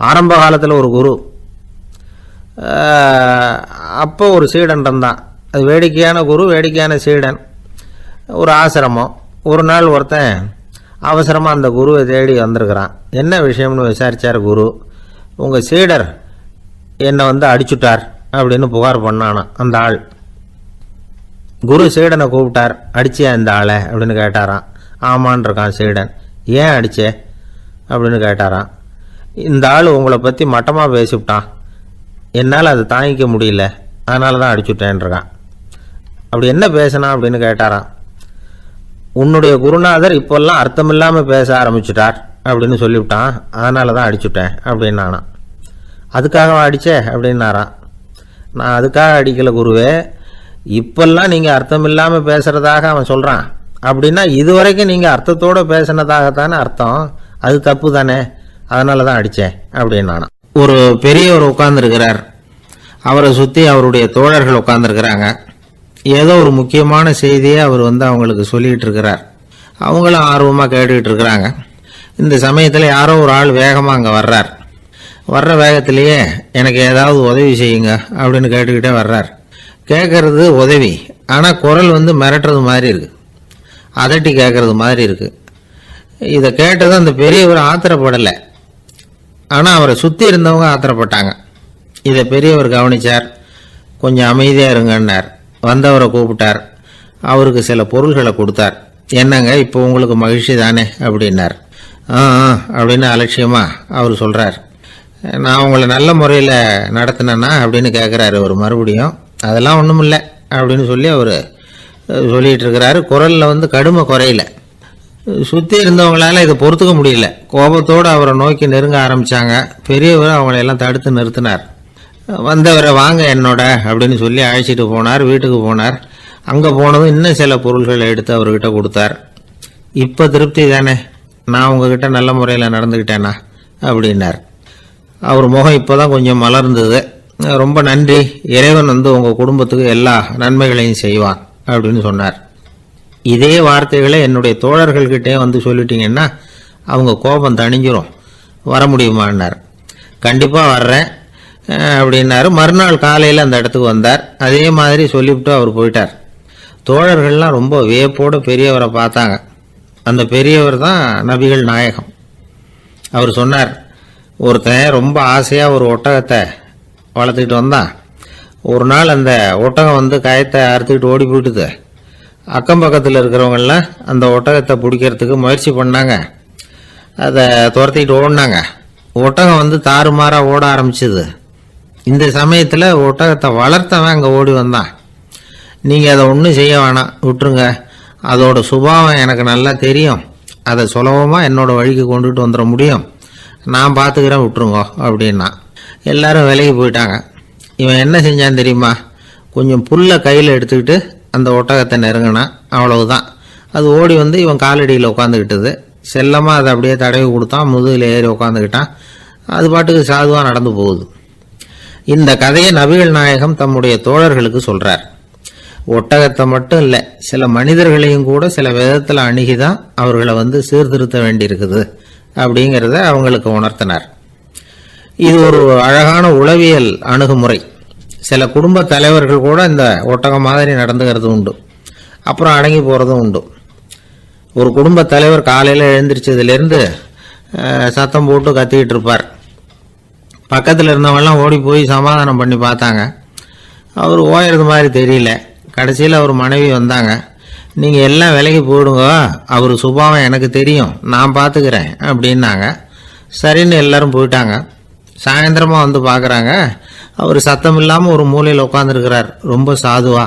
ஆரம்ப காலத்தில் ஒரு குரு, அப்போ ஒரு சீடன் இருந்தான். அது வேடிக்கையான குரு, வேடிக்கையான சீடன். ஒரு ஆசிரமம். ஒரு நாள் ஒருத்தன் அவசரமாக அந்த குருவை தேடி வந்திருக்கிறான். என்ன விஷயம்னு விசாரித்தார் குரு. உங்கள் சீடர் என்னை அடிச்சுட்டார் அப்படின்னு புகார் பண்ணானா அந்த ஆள். குரு சீடனை கூப்பிட்டார். அடிச்சியா இந்த ஆளை அப்படின்னு கேட்டாரான். ஆமான் இருக்கான் சீடன். ஏன் அடிச்சே அப்படின்னு கேட்டாரான். இந்த ஆள் உங்களை பற்றி மட்டமாக பேசிவிட்டான், என்னால் அதை தாங்கிக்க முடியல, அதனால தான் அடிச்சுட்டேன்ருக்கான். அப்படி என்ன பேசினா அப்படின்னு கேட்டாரான். உன்னுடைய குருநாதர் இப்போல்லாம் அர்த்தமில்லாமல் பேச ஆரம்பிச்சுட்டார் அப்படின்னு சொல்லிவிட்டான், அதனால தான் அடிச்சுட்டேன் அப்படின்னு நானான். அதுக்காக அடித்தே அப்படின்னாரான். நான் அதுக்காக அடிக்கலை குருவே, இப்பெல்லாம் நீங்கள் அர்த்தமில்லாமல் பேசுகிறதாக அவன் சொல்கிறான் அப்படின்னா இதுவரைக்கும் நீங்கள் அர்த்தத்தோடு பேசினதாகத்தானே அர்த்தம், அது தப்பு தானே, அதனால தான் அடித்தேன் அப்படின்னு நானான். ஒரு பெரியவர் உட்கார்ந்துருக்கிறார். அவரை சுற்றி அவருடைய தோழர்கள் உட்கார்ந்துருக்கிறாங்க. ஏதோ ஒரு முக்கியமான செய்தியை அவர் அவங்களுக்கு சொல்லிகிட்டு இருக்கிறார். அவங்களும் ஆர்வமாக கேட்டுக்கிட்டு இருக்கிறாங்க. இந்த சமயத்தில் யாரோ ஒரு ஆள் வேகமாக அங்கே வர்றார். வர்ற வேகத்திலேயே எனக்கு ஏதாவது உதவி செய்யுங்க அப்படின்னு கேட்டுக்கிட்டே வர்றார். கேட்கறது உதவி, ஆனால் குரல் மிரட்டுறது மாதிரி இருக்குது, அதட்டி கேட்கறது மாதிரி இருக்குது. இதை கேட்டது அந்த பெரியவர் ஆத்திரப்படலை, ஆனால் அவரை சுற்றி இருந்தவங்க ஆத்திரப்பட்டாங்க. இதை பெரியவர் கவனித்தார். கொஞ்சம் அமைதியாக இருங்கன்னார். வந்தவரை கூப்பிட்டார். அவருக்கு சில பொருள்களை கொடுத்தார். என்னங்க இப்போ உங்களுக்கு மகிழ்ச்சி தானே அப்படின்னார். அப்படின்னு அலட்சியமாக அவர் சொல்கிறார். நான் உங்களை நல்ல முறையில் நடத்தினேன்னா அப்படின்னு கேட்குறாரு அவர் மறுபடியும். அதெல்லாம் ஒன்றும் இல்லை அப்படின்னு சொல்லி அவர் சொல்லிகிட்டு இருக்கிறாரு. குரலில் கடுமை குறையில. சுற்றி இருந்தவங்களால இதை பொறுத்துக்க முடியல. கோபத்தோடு அவரை நோக்கி நெருங்க ஆரம்பித்தாங்க. பெரியவர் அவங்களையெல்லாம் தடுத்து நிறுத்தினார். வந்தவரை வாங்க என்னோட அப்படின்னு சொல்லி அழைச்சிட்டு போனார். வீட்டுக்கு போனார். அங்கே போனதும் இன்னும் சில பொருள்களை எடுத்து அவர்கிட்ட கொடுத்தார். இப்போ திருப்தி தானே, நான் உங்ககிட்ட நல்ல முறையில் நடந்துக்கிட்டேனா அப்படின்னார். அவர் முகம் இப்போ தான் கொஞ்சம் மலர்ந்தது. ரொம்ப நன்றி, இறைவன் உங்கள் குடும்பத்துக்கு எல்லா நன்மைகளையும் செய்வான் அப்படின்னு சொன்னார். இதே வார்த்தைகளை என்னுடைய தோழர்கள்கிட்டே சொல்லிட்டீங்கன்னா அவங்க கோபம் தணிஞ்சிரும், வர முடியுமான்னார். கண்டிப்பாக வர்றேன் அப்படின்னாரு. மறுநாள் காலையில் அந்த இடத்துக்கு வந்தார். அதே மாதிரி சொல்லிவிட்டு அவர் போயிட்டார். தோழர்கள்லாம் ரொம்ப வியப்போடு பெரியவரை பார்த்தாங்க. அந்த பெரியவர் தான் நபிகள் நாயகம். அவர் சொன்னார், ஒருத்தன் ரொம்ப ஆசையாக ஒரு ஒட்டகத்தை வளர்த்துக்கிட்டு வந்தான். ஒரு நாள் அந்த ஒட்டகம் கயத்தை அறுத்துக்கிட்டு ஓடி போயிட்டுது. அக்கம் பக்கத்தில் இருக்கிறவங்கெல்லாம் அந்த ஒட்டகத்தை பிடிக்கிறதுக்கு முயற்சி பண்ணாங்க. அதை துரத்திக்கிட்டு ஓடினாங்க. ஒட்டகம் தாறுமாறாக ஓட ஆரம்பிச்சிது. இந்த சமயத்தில் ஒட்டகத்தை வளர்த்தவன் அங்கே ஓடி வந்தான். நீங்கள் அதை ஒன்றும் செய்ய வேணாம், விட்டுருங்க, அதோட சுபாவம் எனக்கு நல்லா தெரியும், அதை சுலபமாக என்னோடய வழிக்கு கொண்டுட்டு வந்துட முடியும், நான் பார்த்துக்கிறேன், விட்டுருங்கோ அப்படின்னா. எல்லாரும் விலைக்கு போயிட்டாங்க. இவன் என்ன செஞ்சான் தெரியுமா? கொஞ்சம் புல்லை கையில் எடுத்துக்கிட்டு அந்த ஒட்டகத்தை நெருங்கினான். அவ்வளவுதான். அது ஓடி இவன் காலடியில் உட்காந்துக்கிட்டது. செல்லமாக அதை அப்படியே தடவி கொடுத்தான். முதுகில் ஏறி உட்காந்துக்கிட்டான். அது பாட்டுக்கு சாதுவாக நடந்து போகுது. இந்த கதையை நபிகள் நாயகம் தம்முடைய தோழர்களுக்கு சொல்கிறார். ஒட்டகத்தை மட்டும் இல்லை, சில மனிதர்களையும் கூட சில விதத்தில் அணுகிதான் அவர்களை சீர்திருத்த வேண்டியிருக்குது அப்படிங்கிறத அவங்களுக்கு உணர்த்தினார். இது ஒரு அழகான உளவியல் அணுகுமுறை. சில குடும்ப தலைவர்கள் கூட இந்த ஒட்டகம் மாதிரி நடந்துக்கிறது உண்டு, அப்புறம் அடங்கி போகிறதும் உண்டு. ஒரு குடும்ப தலைவர் காலையில் எழுந்திரிச்சதுலேருந்து சத்தம் போட்டு கத்திக்கிட்டு இருப்பார். பக்கத்தில் இருந்தவங்கலாம் ஓடி போய் சமாதானம் பண்ணி பார்த்தாங்க. அவர் ஓயறது மாதிரி தெரியல. கடைசியில் அவர் மனைவி வந்தாங்க. நீங்கள் எல்லாம் விலைக்கு போயிடுங்க, அவர் சுபாவம் எனக்கு தெரியும், நான் பார்த்துக்கிறேன் அப்படின்னாங்க. சரின்னு எல்லாரும் போயிட்டாங்க. சாயந்தரமாக பார்க்குறாங்க, அவர் சத்தம் இல்லாமல் ஒரு மூலையில் உட்காந்துருக்கிறார். ரொம்ப சாதுவா.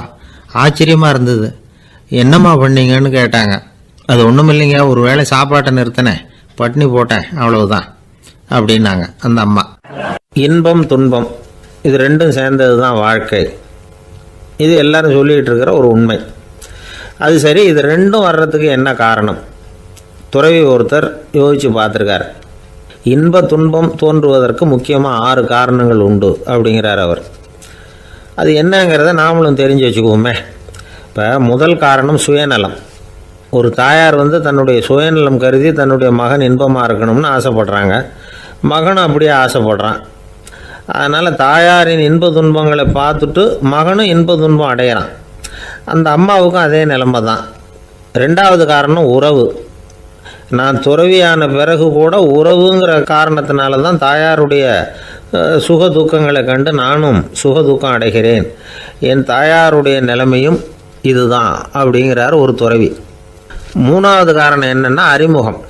ஆச்சரியமாக இருந்தது. என்னம்மா பண்ணீங்கன்னு கேட்டாங்க. அது ஒன்றும் இல்லைங்க, ஒரு வேளை சாப்பாட்டை நிறுத்தினேன், பட்னி போட்டேன், அவ்வளவுதான் அப்படின்னாங்க அந்த அம்மா. இன்பம் துன்பம் இது ரெண்டும் சேர்ந்தது தான் வாழ்க்கை. இது எல்லாரும் சொல்லிகிட்டு இருக்கிற ஒரு உண்மை. அது சரி, இது ரெண்டும் வர்றதுக்கு என்ன காரணம்? துறவி ஒருத்தர் யோசித்து பார்த்துருக்கார். இன்ப துன்பம் தோன்றுவதற்கு முக்கியமாக 6 காரணங்கள் உண்டு அப்படிங்கிறார் அவர். அது என்னங்கிறத நாமளும் தெரிஞ்சு வச்சுக்குவோமே. இப்போ முதல் காரணம் சுயநலம். ஒரு தாயார் தன்னுடைய சுயநலம் கருதி தன்னுடைய மகன் இன்பமாக இருக்கணும்னு ஆசைப்படுறாங்க. மகனும் அப்படியே ஆசைப்படுறான். அதனால் தாயாரின் இன்ப துன்பங்களை பார்த்துட்டு மகனும் இன்ப துன்பம் அடையிறான். அந்த அம்மாவுக்கும் அதே நிலைமை தான். ரெண்டாவது காரணம் உறவு. நான் துறவியான பிறகு கூட உறவுங்கிற காரணத்தினால தான் தாயாருடைய சுக துக்கங்களை கண்டு நானும் சுக துக்கம் அடைகிறேன். என் தாயாருடைய நிலைமையும் இதுதான் அப்படிங்கிறார் ஒரு துறவி. மூணாவது காரணம் என்னென்னா அறிமுகம்.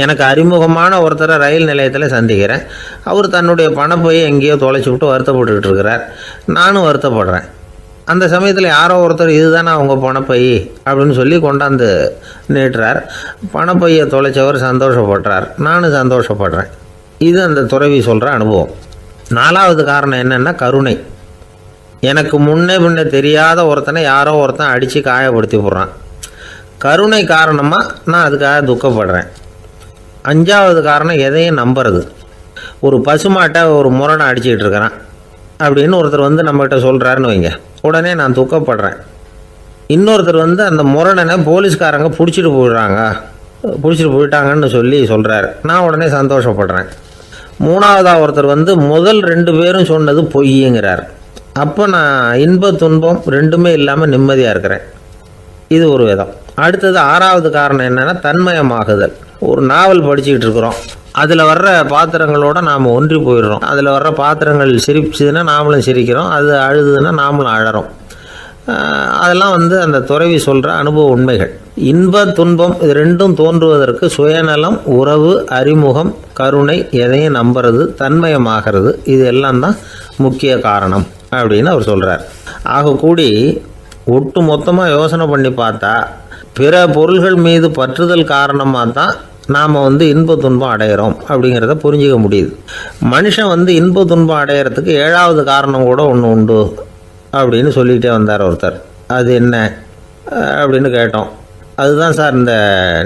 எனக்கு அறிமுகமான ஒருத்தரை ரயில் நிலையத்தில் சந்திக்கிறேன். அவர் தன்னுடைய பணப்பையை எங்கேயோ தொலைச்சி விட்டு வருத்தப்பட்டுக்கிட்டு இருக்கிறார். நானும் வருத்தப்படுறேன். அந்த சமயத்தில் யாரோ ஒருத்தர் இதுதானே அவங்க பணப்பை அப்படின்னு சொல்லி கொண்டாந்து நீட்டுறார். பணப்பையை தொலைச்சவர் சந்தோஷப்படுறார், நானும் சந்தோஷப்படுறேன். இது அந்த துறவி சொல்கிற அனுபவம். நாலாவது காரணம் என்னென்னா கருணை. எனக்கு முன்னே பின்னே தெரியாத ஒருத்தனை யாரோ ஒருத்தன் அடித்து காயப்படுத்தி போடுறான். கருணை காரணமாக நான் அதுக்காக துக்கப்படுறேன். அஞ்சாவது காரணம் எதையும் நம்புறது. ஒரு பசுமாட்டை ஒரு முரணை அடிச்சுக்கிட்டு இருக்கிறான் அப்படின்னு ஒருத்தர் வந்து நம்மகிட்ட சொல்கிறாருன்னு வைங்க, உடனே நான் துக்கப்படுறேன். இன்னொருத்தர் வந்து அந்த முரணனை போலீஸ்காரங்க பிடிச்சிட்டு போயிட்டாங்கன்னு சொல்லி சொல்கிறாரு, நான் உடனே சந்தோஷப்படுறேன். மூணாவதாக ஒருத்தர் வந்து முதல் 2 பேரும் சொன்னது பொய்யுங்கிறார். அப்போ நான் இன்ப துன்பம் ரெண்டுமே இல்லாமல் நிம்மதியாக இருக்கிறேன். இது ஒரு விதம். அடுத்தது 6வது காரணம் என்னென்னா தன்மயமாகுதல். ஒரு நாவல் படிச்சுக்கிட்டு இருக்கிறோம், அதில் வர்ற பாத்திரங்களோடு நாம் ஒன்றி போயிடுறோம். அதில் வர்ற பாத்திரங்கள் சிரிச்சுதுன்னா நாமளும் சிரிக்கிறோம், அது அழுதுன்னா நாமளும் அழறோம். அதெல்லாம் வந்து அந்த துறவி சொல்கிற அனுபவ உண்மைகள். இன்ப துன்பம் இது ரெண்டும் தோன்றுவதற்கு சுயநலம், உறவு, அறிமுகம், கருணை, எதையும் நம்புறது, தன்மயமாகிறது, இது எல்லாம் தான் முக்கிய காரணம் அப்படின்னு அவர் சொல்கிறார். ஆகக்கூடி ஒட்டு மொத்தமாக யோசனை பண்ணி பார்த்தா பிற பொருள்கள் மீது பற்றுதல் காரணமாக தான் நாம் வந்து இன்ப துன்பம் அடையிறோம் அப்படிங்கிறத புரிஞ்சிக்க முடியுது. மனுஷன் வந்து இன்ப துன்பம் அடையிறதுக்கு 7வது காரணம் கூட ஒன்று உண்டு அப்படின்னு சொல்லிகிட்டே வந்தார் ஒருத்தர். அது என்ன அப்படின்னு கேட்டோம். அதுதான் சார் இந்த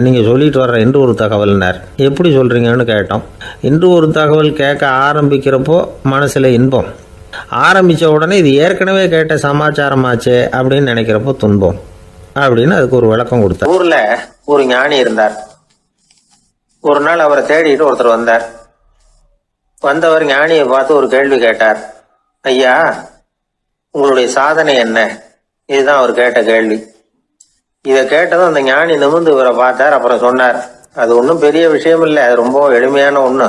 நீங்கள் சொல்லிட்டு வர்ற இன்று ஒரு தகவல்னார். எப்படி சொல்கிறீங்கன்னு கேட்டோம். இன்று ஒரு தகவல் கேட்க ஆரம்பிக்கிறப்போ மனசில் இன்பம், ஆரம்பித்த உடனே இது ஏற்கனவே கேட்ட சமாச்சாரமாச்சே அப்படின்னு நினைக்கிறப்போ துன்பம் அப்படின்னு அதுக்கு ஒரு விளக்கம் கொடுத்தார். ஊரில் ஒரு ஞானி இருந்தார். ஒரு நாள் அவரை தேடிட்டு ஒருத்தர் வந்தார். வந்தவர் ஞானியை பார்த்து ஒரு கேள்வி கேட்டார். ஐயா, உங்களுடைய சாதனை என்ன? இதுதான் அவர் கேட்ட கேள்வி. இதை கேட்டதும் அந்த ஞானி நிமிர்ந்து இவரை பார்த்தார். அப்புறம் சொன்னார், அது ஒன்றும் பெரிய விஷயம் இல்லை, அது ரொம்ப எளிமையான ஒன்று.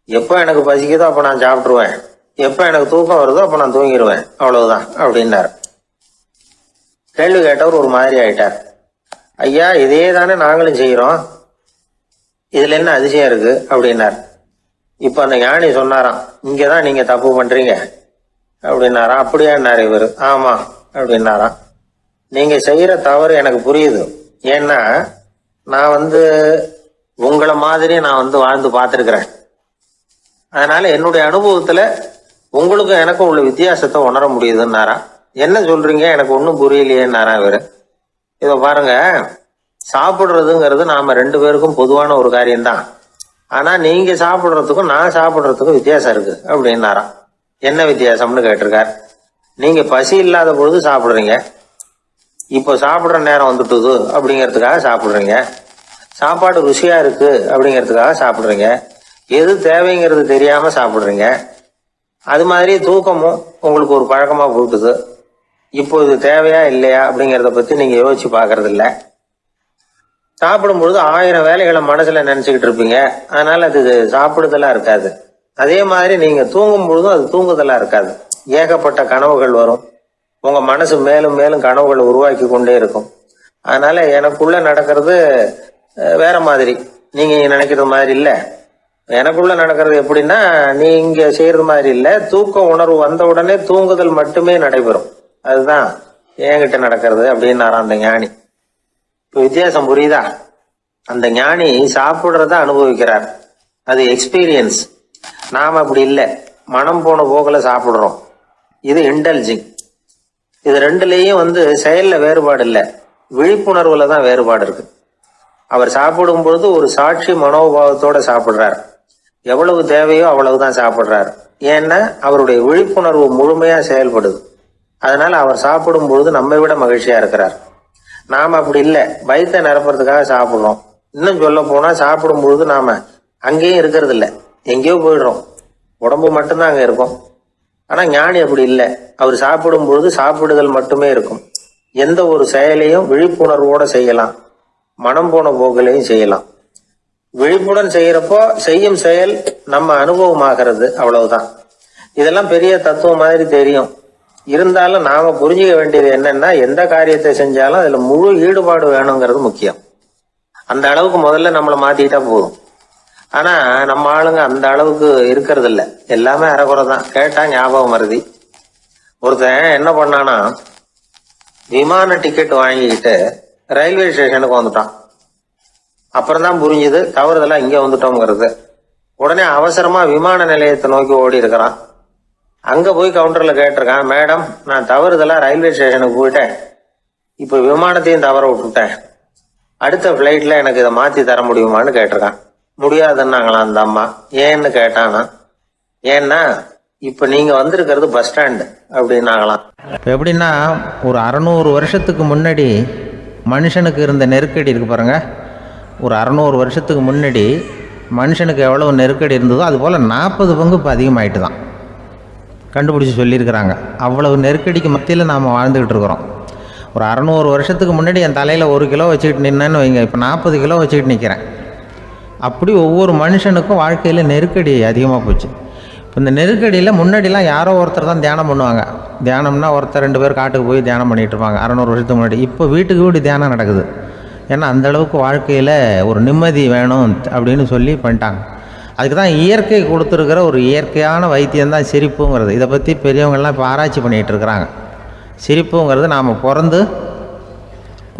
எப்போ எனக்கு பசிக்குதோ அப்போ நான் சாப்பிட்ருவேன், எப்போ எனக்கு தூக்கம் வருதோ அப்போ நான் தூங்கிடுவேன், அவ்வளவுதான் அப்படின்னார். கேள்வி கேட்டவர் ஒரு மாதிரி ஆயிட்டார். ஐயா, இதே தானே நாங்களும் செய்கிறோம், இதுல என்ன அதிசயம் இருக்கு அப்படின்னார். இப்ப அந்த ஞானி சொன்னாராம், இங்கதான் நீங்க தப்பு பண்றீங்க அப்படின்னாராம். அப்படியான்னாரு இவர். ஆமா அப்படின்னாராம். நீங்க செய்யற தவறு எனக்கு புரியுது. ஏன்னா நான் வந்து உங்களை மாதிரி நான் வந்து வாழ்ந்து பார்த்துருக்கிறேன். அதனால என்னுடைய அனுபவத்துல உங்களுக்கும் எனக்கும் உள்ள வித்தியாசத்தை உணர முடியுதுன்னாரா. என்ன சொல்றீங்க, எனக்கு ஒன்றும் புரியலையேன்னாரா இவரு. இதை பாருங்க, சாப்பிடுறதுங்கிறது நாம 2 பேருக்கும் பொதுவான ஒரு காரியம்தான். ஆனா நீங்க சாப்பிடுறதுக்கும் நான் சாப்பிடுறதுக்கும் வித்தியாசம் இருக்கு அப்படின்னாராம். என்ன வித்தியாசம்னு கேட்டிருக்கார். நீங்க பசி இல்லாத பொழுது சாப்பிடுறீங்க, இப்போ சாப்பிடுற நேரம் வந்துட்டுது அப்படிங்கிறதுக்காக சாப்பிடுறீங்க. சாப்பாடு ருசியா இருக்கு அப்படிங்கிறதுக்காக சாப்பிடுறீங்க. எது தேவைங்கிறது தெரியாம சாப்பிடுறீங்க. அது மாதிரி தூக்கமும் உங்களுக்கு ஒரு பழக்கமா போட்டுது. இப்போ இது தேவையா இல்லையா அப்படிங்கிறத பத்தி நீங்க யோசிச்சு பாக்குறது இல்ல. சாப்பிடும் பொழுது 1000 வேலைகளை மனசுல நினைச்சுக்கிட்டு இருப்பீங்க. அதனால அது சாப்பிடுதலா இருக்காது. அதே மாதிரி நீங்க தூங்கும் பொழுதும் அது தூங்குதலா இருக்காது. ஏகப்பட்ட கனவுகள் வரும். உங்க மனசு மேலும் மேலும் கனவுகளை உருவாக்கி கொண்டே இருக்கும். அதனால எனக்குள்ள நடக்கிறது வேற மாதிரி, நீங்க நினைக்கிறது மாதிரி இல்ல. எனக்குள்ள நடக்கிறது எப்படின்னா, நீங்க செய்யறது மாதிரி இல்ல. தூக்க உணர்வு வந்த உடனே தூங்குதல் மட்டுமே நடைபெறும். அதுதான் என்கிட்ட நடக்கிறது அப்படின்னாராம் அந்த ஞானி. வித்தியாசம் புரியுதா? அந்த ஞானி சாப்பிடுறத அனுபவிக்கிறார், அது எக்ஸ்பீரியன்ஸ். நாம அப்படி இல்லை, மனம் போன போக்குல சாப்பிடுறோம். இது இன்டெலிஜிங். இது ரெண்டுலேயும் வந்து செயல்ல வேறுபாடு இல்லை, விழிப்புணர்வுல தான் வேறுபாடு இருக்கு. அவர் சாப்பிடும் பொழுது ஒரு சாட்சி மனோபாவத்தோட சாப்பிடுறார். எவ்வளவு தேவையோ அவ்வளவுதான் சாப்பிடுறார். ஏன்னா அவருடைய விழிப்புணர்வு முழுமையா செயல்படுது. அதனால அவர் சாப்பிடும் பொழுது நம்மை விட மகிழ்ச்சியா இருக்கிறார். நாம அப்படி இல்லை, வயிற்றை நிரப்புறதுக்காக சாப்பிடுறோம். இன்னும் சொல்ல போனா சாப்பிடும் பொழுது நாம அங்கேயும் இருக்கிறது இல்லை, எங்கேயோ போயிடுறோம், உடம்பு மட்டும்தான் அங்கே இருக்கும். ஆனால் ஞானி அப்படி இல்லை. அவர் சாப்பிடும் பொழுது சாப்பிடுதல் மட்டுமே இருக்கும். எந்த ஒரு செயலையும் விழிப்புணர்வோடு செய்யலாம், மனம் போன போக்கிலையும் செய்யலாம். விழிப்புடன் செய்யறப்போ செய்யும் செயல் நம்ம அனுபவமாகிறது, அவ்வளவுதான். இதெல்லாம் பெரிய தத்துவம் மாதிரி தெரியும். இருந்தாலும் நாம புரிஞ்சுக்க வேண்டியது என்னன்னா, எந்த காரியத்தை செஞ்சாலும் அதுல முழு ஈடுபாடு வேணுங்கிறது முக்கியம். அந்த அளவுக்கு முதல்ல நம்மளை மாத்திக்கிட்டா போதும். ஆனா நம்ம ஆளுங்க அந்த அளவுக்கு இருக்கிறது இல்லை, எல்லாமே அரைகுறை தான். கேட்டா ஞாபகம் மருதி. ஒருத்தன் என்ன பண்ணானா, விமான டிக்கெட் வாங்கிக்கிட்டு ரயில்வே ஸ்டேஷனுக்கு வந்துட்டான். அப்புறம் தான் புரிஞ்சுது தவறுதெல்லாம் இங்க வந்துட்டோங்கிறது. உடனே அவசரமா விமான நிலையத்தை நோக்கி ஓடி இருக்கிறான். அங்க போய் கவுண்டர்ல கேட்டிருக்கான், மேடம் நான் தவறுதெல்லாம் ரயில்வே ஸ்டேஷனுக்கு போயிட்டேன், இப்ப விமானத்தையும் தவற விட்டுட்டேன், அடுத்த பிளைட்ல எனக்கு இதை மாத்தி தர முடியுமான்னு கேட்டிருக்கான். முடியாதுன்னாங்களாம் அந்த அம்மா. ஏன்னு கேட்டானா, ஏன்னா இப்ப நீங்க வந்திருக்கிறது பஸ் ஸ்டாண்டு அப்படின்னாங்களாம். எப்படின்னா, ஒரு 600 வருஷத்துக்கு முன்னாடி மனுஷனுக்கு இருந்த நெருக்கடி இருக்கு பாருங்க. ஒரு 600 வருஷத்துக்கு முன்னாடி மனுஷனுக்கு எவ்வளவு நெருக்கடி இருந்ததோ அது போல் 40 பங்கு இப்போ அதிகமாகிட்டு தான் கண்டுபிடிச்சி சொல்லியிருக்கிறாங்க. அவ்வளவு நெருக்கடிக்கு மத்தியில் நாம் வாழ்ந்துக்கிட்டு இருக்கிறோம். ஒரு 600 வருஷத்துக்கு முன்னாடி என் தலையில் 1 கிலோ வச்சுக்கிட்டு நின்னேன்னு வைங்க, இப்போ 40 கிலோ வச்சுக்கிட்டு நிற்கிறேன். அப்படி ஒவ்வொரு மனுஷனுக்கும் வாழ்க்கையில் நெருக்கடி அதிகமாக போச்சு. இப்போ இந்த நெருக்கடியில் முன்னாடிலாம் யாரோ ஒருத்தர் தான் தியானம் பண்ணுவாங்க. தியானம்னா ஒருத்தர் 2 பேர் காட்டுக்கு போய் தியானம் பண்ணிகிட்டு இருப்பாங்க 600 வருஷத்துக்கு முன்னாடி. இப்போ வீட்டுக்கு வீடு தியானம் நடக்குது. ஏன்னா அந்தளவுக்கு வாழ்க்கையில் ஒரு நிம்மதி வேணும் அப்படின்னு சொல்லி பண்ணிட்டாங்க. அதுக்கு தான் இயற்கை கொடுத்துருக்கிற ஒரு இயற்கையான வைத்தியம்தான் சிரிப்புங்கிறது. இதை பற்றி பெரியவங்கள்லாம் இப்போ ஆராய்ச்சி பண்ணிகிட்டு இருக்கிறாங்க. சிரிப்புங்கிறது நாம் பிறந்து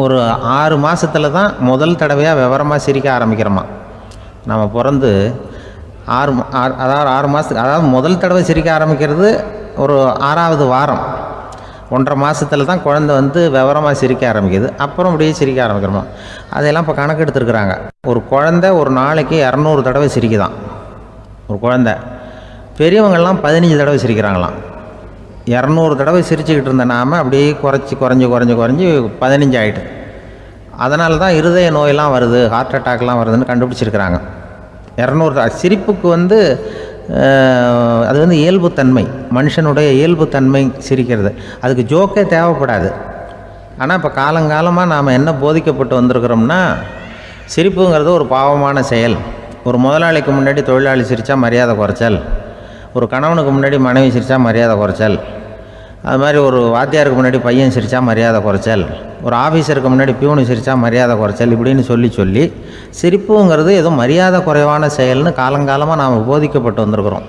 ஒரு 6 மாதத்தில் தான் முதல் தடவையாக விவரமாக சிரிக்க ஆரம்பிக்கிறோமா. நம்ம பிறந்து 6 மாதத்துக்கு, அதாவது முதல் தடவை சிரிக்க ஆரம்பிக்கிறது ஒரு 6ஆவது வாரம், 1.5 மாதத்தில் தான் குழந்தை வந்து விவரமாக சிரிக்க ஆரம்பிக்குது. அப்புறம் அப்படியே சிரிக்க ஆரம்பிக்கிறோமா. அதெல்லாம் இப்போ கணக்கு எடுத்துருக்குறாங்க. ஒரு குழந்தை ஒரு நாளைக்கு 200 தடவை சிரிக்குதான் ஒரு குழந்தை. பெரியவங்கள்லாம் 15 தடவை சிரிக்கிறாங்களாம். 200 தடவை சிரிச்சுக்கிட்டு இருந்த நாம் அப்படியே குறைஞ்சி 15 ஆகிட்டு. அதனால தான் இருதய நோயெல்லாம் வருது, ஹார்ட் அட்டாக்லாம் வருதுன்னு கண்டுபிடிச்சிருக்கிறாங்க. 200 சிரிப்புக்கு வந்து அது வந்து இயல்புத்தன்மை, மனுஷனுடைய இயல்புத்தன்மை சிரிக்கிறது. அதுக்கு ஜோக்கே தேவைப்படாது. ஆனால் இப்போ காலங்காலமாக நாம் என்ன போதிக்கப்பட்டு வந்திருக்கிறோம்னா, சிரிப்புங்கிறது ஒரு பாவமான செயல். ஒரு முதலாளிக்கு முன்னாடி தொழிலாளி சிரித்தா மரியாதை குறைச்சல், ஒரு கணவனுக்கு முன்னாடி மனைவி சிரித்தா மரியாதை குறைச்சல், அது மாதிரி ஒரு வாத்தியாருக்கு முன்னாடி பையன் சிரித்தா மரியாதை குறைச்சல், ஒரு ஆஃபீஸருக்கு முன்னாடி பியூனு சிரித்தா மரியாதை குறைச்சல், இப்படின்னு சொல்லி சிரிப்புங்கிறது ஏதோ மரியாதை குறைவான செயல்னு காலங்காலமாக நாம் போதிக்கப்பட்டு வந்திருக்கிறோம்.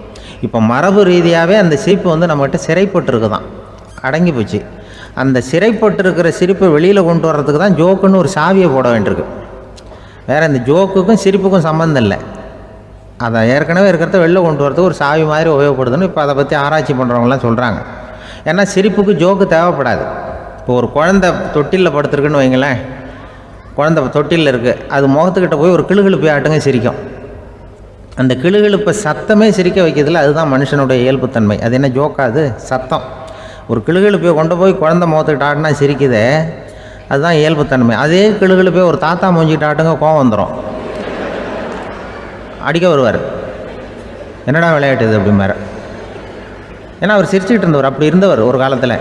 இப்போ மரபு ரீதியாகவே அந்த சிரிப்பு வந்து நம்மகிட்ட சிறைப்பட்டுருக்கு தான், அடங்கி போச்சு. அந்த சிறைப்பட்டிருக்கிற சிரிப்பை வெளியில் கொண்டு வர்றதுக்கு தான் ஜோக்குன்னு ஒரு சாவியை போட வேண்டியிருக்கு. வேறு இந்த ஜோக்குக்கும் சிரிப்புக்கும் சம்மந்தம் இல்லை. அதை ஏற்கனவே இருக்கிறத வெளில கொண்டு வரதுக்கு ஒரு சாவி மாதிரி உபயோகப்படுதுன்னு இப்போ அதை பற்றி ஆராய்ச்சி பண்ணுறவங்களாம் சொல்கிறாங்க. ஏன்னா சிரிப்புக்கு ஜோக்கு தேவைப்படாது. இப்போ ஒரு குழந்தை தொட்டிலில் படுத்துருக்குன்னு வைங்களேன், குழந்தை தொட்டிலில் இருக்குது, அது முகத்துக்கிட்ட போய் ஒரு கிளுகிழுப்பை ஆட்டுங்க சிரிக்கும். அந்த கிளுகிழுப்பை சத்தமே சிரிக்க வைக்கிறதுல அதுதான் மனுஷனுடைய இயல்புத்தன்மை. அது என்ன ஜோக்காது? சத்தம். ஒரு கிளுகிழுப்பையை கொண்டு போய் குழந்தை முகத்துக்கிட்ட ஆட்டினா சிரிக்குதே, அதுதான் இயல்புத்தன்மை. அதே கிளுகிழுப்பையை ஒரு தாத்தா மூஞ்சிக்கிட்ட ஆட்டுங்க, கோவம் வந்துடும், அடிக்க வருவார். என்னடா விளையாட்டு இது அப்படிம்பாரு. ஏன்னா அவர் சிரிச்சுக்கிட்டு இருந்தவர், அப்படி இருந்தவர் ஒரு காலத்தில்.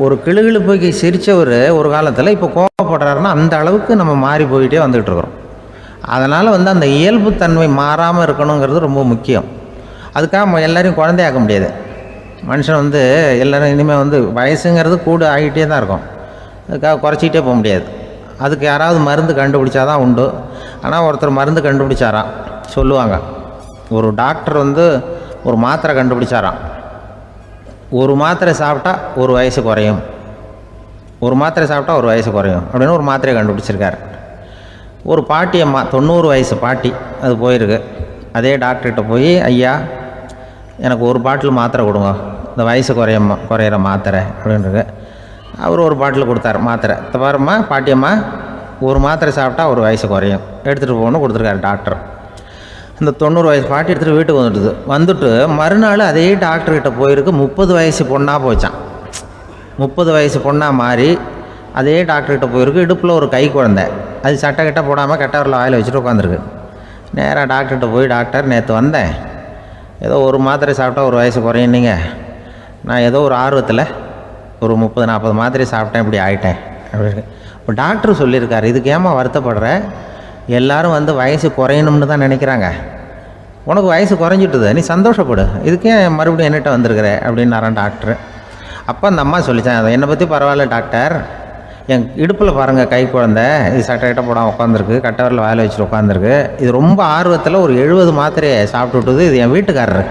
ஒரு கிளுகிழுப்பைக்கு சிரித்தவர் ஒரு காலத்தில் இப்போ கோவப்படுறாருன்னா அந்த அளவுக்கு நம்ம மாறி போயிட்டே வந்துக்கிட்டு இருக்கிறோம். அதனால் வந்து அந்த இயல்புத்தன்மை மாறாமல் இருக்கணுங்கிறது ரொம்ப முக்கியம். அதுக்காக எல்லோரையும் குழந்தையாக்க முடியாது. மனுஷன் வந்து எல்லோரும் இனிமேல் வந்து வயசுங்கிறது கூட ஆகிட்டே தான் இருக்கும். அதுக்காக குறைச்சிக்கிட்டே போக முடியாது. அதுக்கு யாராவது மருந்து கண்டுபிடிச்சாதான் உண்டு. ஆனால் ஒருத்தர் மருந்து கண்டுபிடிச்சாராம், சொல்லுவாங்க. ஒரு டாக்டர் வந்து ஒரு மாத்திரை கண்டுபிடிச்சாராம். ஒரு மாத்திரை சாப்பிட்டா ஒரு வயசு குறையும், ஒரு மாத்திரை சாப்பிட்டா ஒரு வயசு குறையும் அப்படின்னு ஒரு மாத்திரையை கண்டுபிடிச்சிருக்காரு. ஒரு பாட்டி அம்மா, 90 வயசு பாட்டி, அது போயிருக்கு. அதே டாக்டர்கிட்ட போய், ஐயா எனக்கு ஒரு பாட்டில் மாத்திரை கொடுங்க, இந்த வயசு குறையிற மாத்திரை அப்படின்றது. அவர் ஒரு பாட்டில் கொடுத்தார் மாத்திரை. பாரும்மா பாட்டியம்மா, ஒரு மாத்திரை சாப்பிட்டா ஒரு வயசு குறையும், எடுத்துகிட்டு போகணும்னு கொடுத்துருக்காரு டாக்டர். இந்த 90 வயசு பாட்டி எடுத்துகிட்டு வீட்டுக்கு வந்துட்டு மறுநாள் அதே டாக்டர்கிட்ட போயிருக்கு. 30 வயசு பொண்ணாக போச்சான். 30 வயசு பொண்ணாக மாறி அதே டாக்டர்கிட்ட போயிருக்கு. இடுப்பில் ஒரு கை குழந்தை, அது சட்டை கிட்ட போடாமல் கட்டவரில் வாயில் வச்சுட்டு உட்காந்துருக்கு. நேராக டாக்டர்கிட்ட போய், டாக்டர் நேற்று வந்தேன், ஏதோ ஒரு மாத்திரை சாப்பிட்டா ஒரு வயசு குறையினீங்க, நான் ஏதோ ஒரு ஆர்வத்தில் ஒரு 30-40 மாத்திரை சாப்பிட்டேன், இப்படி ஆகிட்டேன் அப்படின்னு. இப்போ டாக்டர் சொல்லியிருக்காரு, இதுக்கு ஏமா வருத்தப்படுற, எல்லோரும் வந்து வயசு குறையணும்னு தான் நினைக்கிறாங்க, உனக்கு வயசு குறைஞ்சிட்டுது, நீ சந்தோஷப்படு, இதுக்கே மறுபடியும் என்னிட்ட வந்திருக்கிற அப்படின்னாரான் டாக்டர். அப்போ அந்த அம்மா சொல்லித்தேன், அதை என்னை பற்றி பரவாயில்ல டாக்டர், என் இடுப்பில் பாருங்கள் கை குழந்தை, இது சட்டை போடாமல் உட்காந்துருக்கு, கட்டவரில் வேலை வச்சுட்டு உட்காந்துருக்கு, இது ரொம்ப ஆர்வத்தில் ஒரு 70 மாத்திரையை சாப்பிட்டு விட்டுது, இது என் வீட்டுக்காரரு.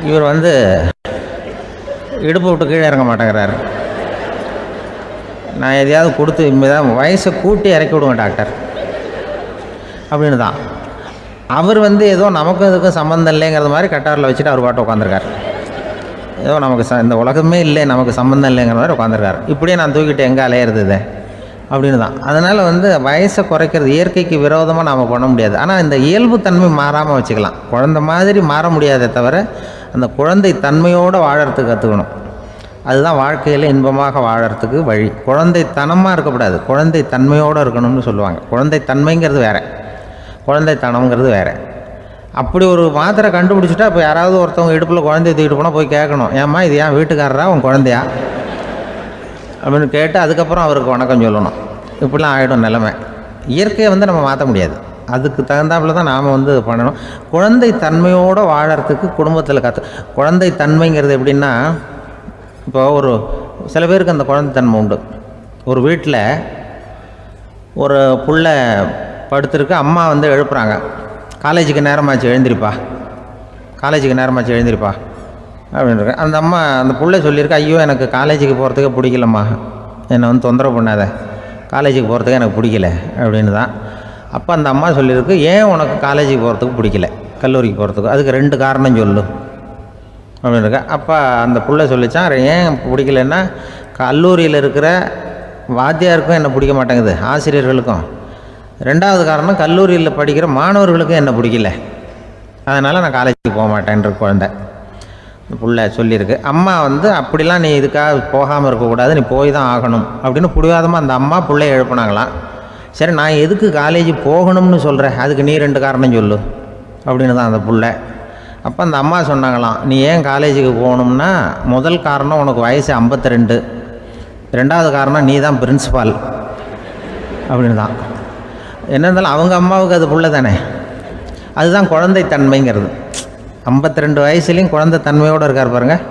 இவர் வந்து இடுப்பு விட்டு கீழே இறங்க மாட்டேங்கிறாரு. நான் எதையாவது கொடுத்து இனிமேதான் வயசை கூட்டி இறக்கி விடுவேன் டாக்டர் அப்படின்னு தான். அவர் வந்து ஏதோ நமக்கும் இதுக்கும் சம்மந்தம் இல்லைங்கிறது மாதிரி கட்டாரில் வச்சுட்டு அவர் பாட்டு உட்காந்துருக்கார். ஏதோ நமக்கு இந்த உலகமே இல்லை, நமக்கு சம்மந்தம் இல்லைங்கிற மாதிரி உட்காந்துருக்காரு. இப்படியே நான் தூக்கிட்டு எங்கே அலையிறது இது அப்படின்னு தான். அதனால் வந்து வயசை குறைக்கிறது இயற்கைக்கு விரோதமாக நாம் பண்ண முடியாது. ஆனால் இந்த இயல்பு தன்மை மாறாமல் வச்சுக்கலாம். குழந்தை மாதிரி மாற முடியாதே தவிர அந்த குழந்தை தன்மையோடு வாழறதுக்கு கற்றுக்கணும். அதுதான் வாழ்க்கையில் இன்பமாக வாழறதுக்கு வழி. குழந்தைத்தனமாக இருக்கக்கூடாது, குழந்தை தன்மையோடு இருக்கணும்னு சொல்லுவாங்க. குழந்தை தன்மைங்கிறது வேறு, குழந்தைத்தனம்ங்கிறது வேறு. அப்படி ஒரு மாத்திரை கண்டுபிடிச்சிட்டா இப்போ யாராவது ஒருத்தவங்க இடுப்பில் குழந்தைய தூக்கிட்டு போனால் போய் கேட்கணும், ஏம்மா இது ஏன் வீட்டுக்காரரா உன் குழந்தையா அப்படின்னு கேட்டு அதுக்கப்புறம் அவருக்கு வணக்கம் சொல்லணும். இப்படிலாம் ஆகிடும் நிலைமை. இயற்கையை வந்து நம்ம மாற்ற முடியாது, அதுக்கு தகுந்தாப்புல தான் நாம் வந்து பண்ணணும். குழந்தை தன்மையோடு வாழறதுக்கு குடும்பத்தில் குழந்தை தன்மைங்கிறது எப்படின்னா, இப்போ ஒரு சில பேருக்கு அந்த குழந்தைத்தன்மை உண்டு. ஒரு வீட்டில் ஒரு புள்ள படுத்துருக்கு, அம்மா வந்து எழுப்புறாங்க, காலேஜுக்கு நேரமாச்சு எழுந்திரிப்பா, காலேஜுக்கு நேரமாச்சு எழுந்திரிப்பா அப்படின்ட்டு. அந்த அம்மா அந்த புள்ளை சொல்லியிருக்கு, ஐயோ எனக்கு காலேஜுக்கு போகிறதுக்கே பிடிக்கலம்மா, என்னை வந்து தொந்தரவு பண்ணாத, காலேஜுக்கு போகிறதுக்கு எனக்கு பிடிக்கல அப்படின்னு தான். அப்போ அந்த அம்மா சொல்லியிருக்கு, ஏன் உனக்கு காலேஜுக்கு போகிறதுக்கு பிடிக்கல, கல்லூரிக்கு போகிறதுக்கு, அதுக்கு 2 காரணம் சொல்லு அப்படின்னு இருக்கா. அப்போ அந்த புள்ளை சொல்லிச்சான், ஏன் பிடிக்கலன்னா கல்லூரியில் இருக்கிற வாத்தியாருக்கும் என்ன பிடிக்க மாட்டேங்குது, ஆசிரியர்களுக்கும். 2வது காரணம், கல்லூரியில் படிக்கிற மாணவர்களுக்கும் என்ன பிடிக்கல, அதனால் நான் காலேஜுக்கு போக மாட்டேன்ற குழந்தை புள்ள சொல்லியிருக்கு. அம்மா வந்து அப்படிலாம் நீ இதுக்காக போகாமல் இருக்கக்கூடாது, நீ போய் தான் ஆகணும் அப்படின்னு பிடிவாதமாக அந்த அம்மா பிள்ளைய எழுப்புனாங்களாம். சரி நான் எதுக்கு காலேஜ் போகணும்னு சொல்கிறேன், அதுக்கு நீ 2 காரணம் சொல்லு அப்படின்னு தான் அந்த புள்ள. அப்போ அந்த அம்மா சொன்னாங்களாம், நீ ஏன் காலேஜுக்கு போகணும்னா முதல் காரணம் உனக்கு வயசு 52, 2வது காரணம் நீ தான் பிரின்சிபால் அப்படின்னு தான். என்ன இருந்தாலும் அவங்க அம்மாவுக்கு அது புள்ள தானே, அதுதான் குழந்தைத்தன்மைங்கிறது. 52 வயசுலேயும் குழந்தைத்தன்மையோடு இருக்கார் பாருங்கள்,